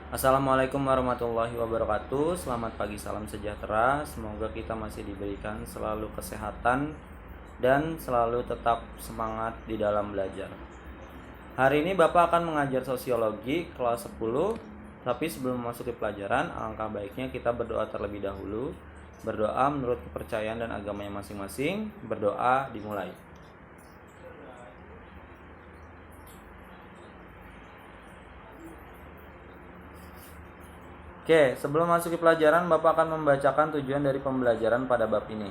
Assalamualaikum warahmatullahi wabarakatuh. Selamat pagi, salam sejahtera. Semoga kita masih diberikan selalu kesehatan dan selalu tetap semangat di dalam belajar. Hari ini Bapak akan mengajar sosiologi kelas 10. Tapi sebelum memasuki pelajaran, alangkah baiknya kita berdoa terlebih dahulu. Berdoa menurut kepercayaan dan agamanya masing-masing. Berdoa dimulai. Oke, sebelum masuk ke pelajaran, Bapak akan membacakan tujuan dari pembelajaran pada bab ini.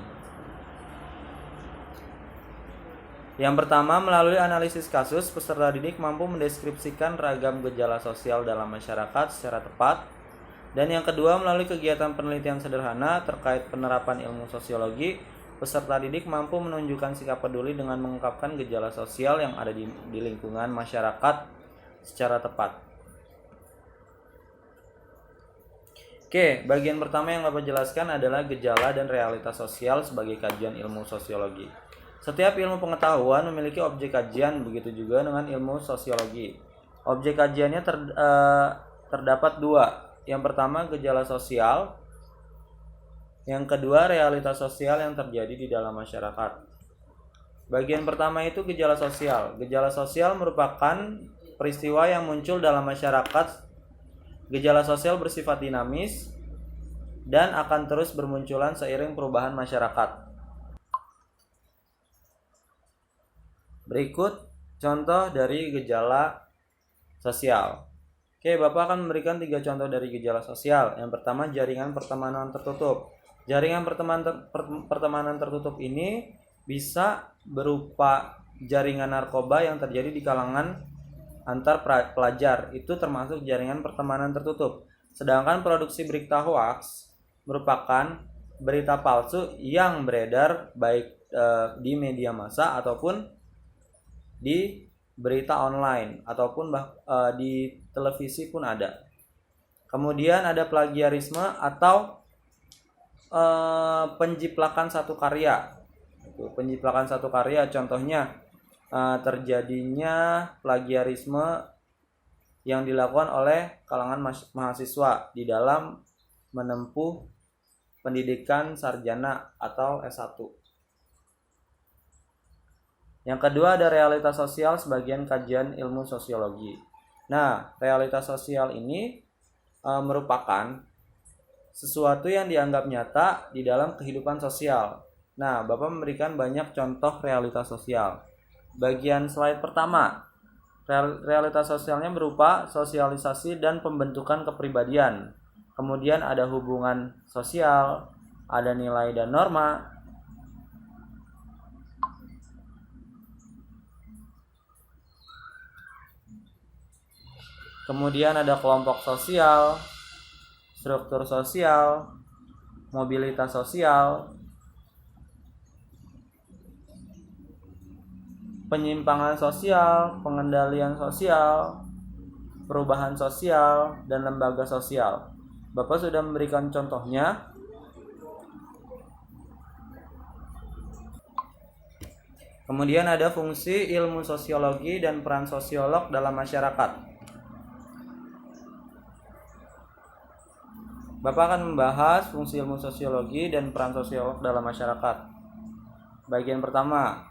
Yang pertama, melalui analisis kasus, peserta didik mampu mendeskripsikan ragam gejala sosial dalam masyarakat secara tepat. Dan yang kedua, melalui kegiatan penelitian sederhana terkait penerapan ilmu sosiologi, peserta didik mampu menunjukkan sikap peduli dengan mengungkapkan gejala sosial yang ada di lingkungan masyarakat secara tepat. Oke, bagian pertama yang Bapak jelaskan adalah gejala dan realitas sosial sebagai kajian ilmu sosiologi. Setiap ilmu pengetahuan memiliki objek kajian, begitu juga dengan ilmu sosiologi. Objek kajiannya terdapat dua. Yang pertama, gejala sosial. Yang kedua, realitas sosial yang terjadi di dalam masyarakat. Bagian pertama itu gejala sosial. Gejala sosial merupakan peristiwa yang muncul dalam masyarakat. Gejala sosial bersifat dinamis dan akan terus bermunculan seiring perubahan masyarakat. Berikut contoh dari gejala sosial. Oke, Bapak akan memberikan 3 contoh dari gejala sosial. Yang pertama, jaringan pertemanan tertutup. Jaringan pertemanan tertutup ini bisa berupa jaringan narkoba yang terjadi di kalangan antar pelajar, itu termasuk jaringan pertemanan tertutup. Sedangkan produksi berita hoax merupakan berita palsu yang beredar baik di media massa ataupun di berita online ataupun di televisi pun ada. Kemudian ada plagiarisme atau penjiplakan satu karya. Penjiplakan satu karya contohnya terjadinya plagiarisme yang dilakukan oleh kalangan mahasiswa di dalam menempuh pendidikan sarjana atau S1. Yang kedua ada realitas sosial sebagian kajian ilmu sosiologi. Nah, realitas sosial ini merupakan sesuatu yang dianggap nyata di dalam kehidupan sosial. Nah, Bapak memberikan banyak contoh realitas sosial. Bagian slide pertama, realitas sosialnya berupa sosialisasi dan pembentukan kepribadian. Kemudian ada hubungan sosial, ada nilai dan norma. Kemudian ada kelompok sosial, struktur sosial, mobilitas sosial, penyimpangan sosial, pengendalian sosial, perubahan sosial, dan lembaga sosial. Bapak sudah memberikan contohnya. Kemudian ada fungsi ilmu sosiologi dan peran sosiolog dalam masyarakat. Bapak akan membahas fungsi ilmu sosiologi dan peran sosiolog dalam masyarakat. Bagian pertama,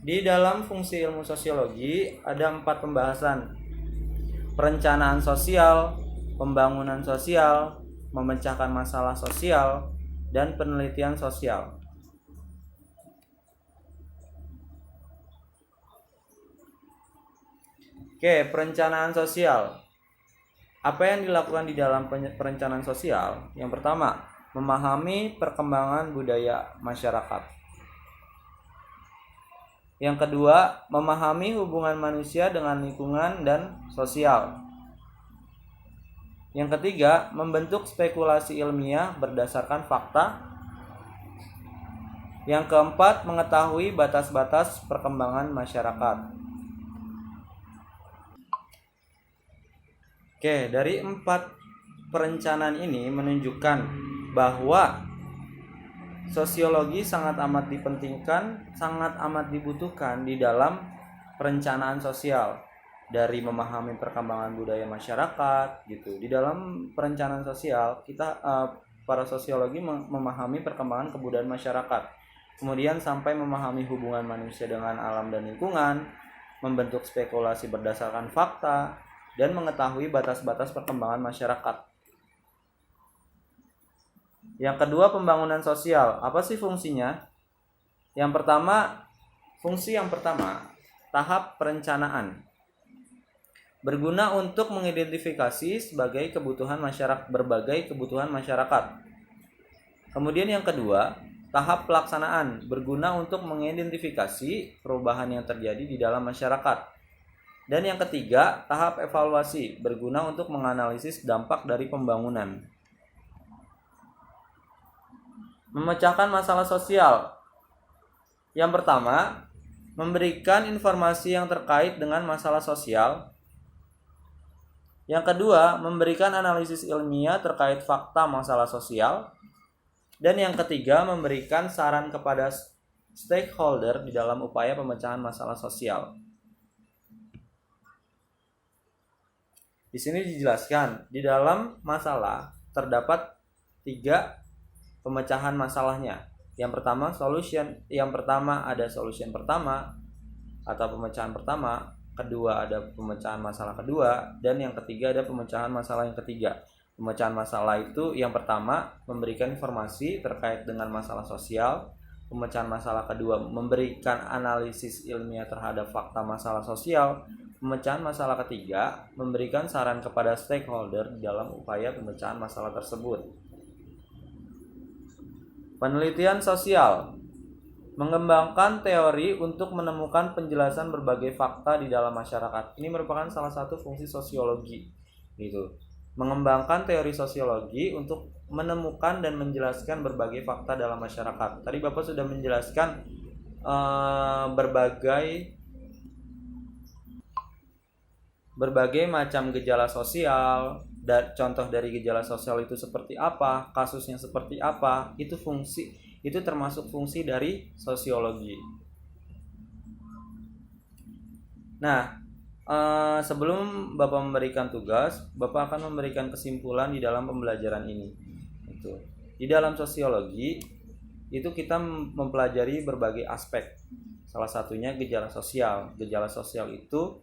di dalam fungsi ilmu sosiologi ada 4 pembahasan. Perencanaan sosial, pembangunan sosial, memecahkan masalah sosial, dan penelitian sosial. Oke, perencanaan sosial. Apa yang dilakukan di dalam perencanaan sosial? Yang pertama, memahami perkembangan budaya masyarakat. Yang kedua, memahami hubungan manusia dengan lingkungan dan sosial. Yang ketiga, membentuk spekulasi ilmiah berdasarkan fakta. Yang keempat, mengetahui batas-batas perkembangan masyarakat. Oke, dari 4 perencanaan ini menunjukkan bahwa sosiologi sangat amat dipentingkan, sangat amat dibutuhkan di dalam perencanaan sosial. dari memahami perkembangan budaya masyarakat gitu. Di dalam perencanaan sosial kita para sosiologi memahami perkembangan kebudayaan masyarakat, kemudian sampai memahami hubungan manusia dengan alam dan lingkungan, membentuk spekulasi berdasarkan fakta, dan mengetahui batas-batas perkembangan masyarakat. Yang kedua, pembangunan sosial. Apa sih fungsinya? Fungsi yang pertama, tahap perencanaan. Berguna untuk mengidentifikasi berbagai kebutuhan masyarakat. Kemudian yang kedua, tahap pelaksanaan, berguna untuk mengidentifikasi perubahan yang terjadi di dalam masyarakat. Dan yang ketiga, tahap evaluasi, berguna untuk menganalisis dampak dari pembangunan. Memecahkan masalah sosial. Yang pertama, memberikan informasi yang terkait dengan masalah sosial. Yang kedua, memberikan analisis ilmiah terkait fakta masalah sosial. Dan yang ketiga, memberikan saran kepada stakeholder di dalam upaya pemecahan masalah sosial. Di sini dijelaskan, di dalam masalah terdapat 3 pemecahan masalahnya. Yang pertama ada solution pertama atau pemecahan pertama, kedua ada pemecahan masalah kedua, dan yang ketiga ada pemecahan masalah yang ketiga. Pemecahan masalah itu yang pertama memberikan informasi terkait dengan masalah sosial. Pemecahan masalah kedua memberikan analisis ilmiah terhadap fakta masalah sosial. Pemecahan masalah ketiga memberikan saran kepada stakeholder dalam upaya pemecahan masalah tersebut. Penelitian sosial mengembangkan teori untuk menemukan penjelasan berbagai fakta di dalam masyarakat. Ini merupakan salah satu fungsi sosiologi, gitu. Mengembangkan teori sosiologi untuk menemukan dan menjelaskan berbagai fakta dalam masyarakat. Tadi Bapak sudah menjelaskan berbagai macam gejala sosial. Contoh dari gejala sosial itu seperti apa, kasusnya seperti apa. Itu termasuk fungsi dari sosiologi. Nah, sebelum Bapak memberikan tugas, Bapak akan memberikan kesimpulan di dalam pembelajaran ini. Di dalam sosiologi itu kita mempelajari berbagai aspek. Salah satunya gejala sosial. Gejala sosial itu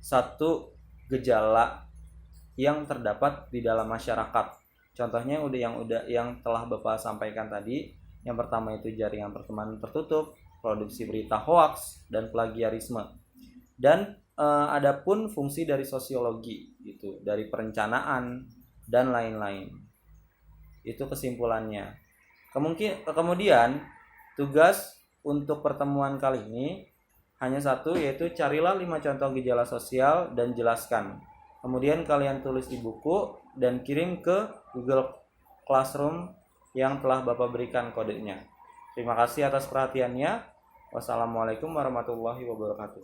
satu gejala yang terdapat di dalam masyarakat. Contohnya yang telah Bapak sampaikan tadi. Yang pertama itu jaringan pertemanan tertutup, produksi berita hoaks, dan plagiarisme. Dan adapun fungsi dari sosiologi gitu, dari perencanaan dan lain-lain. Itu kesimpulannya. Kemudian tugas untuk pertemuan kali ini hanya satu, yaitu carilah 5 contoh gejala sosial dan jelaskan. Kemudian kalian tulis di buku dan kirim ke Google Classroom yang telah Bapak berikan kodenya. Terima kasih atas perhatiannya. Wassalamualaikum warahmatullahi wabarakatuh.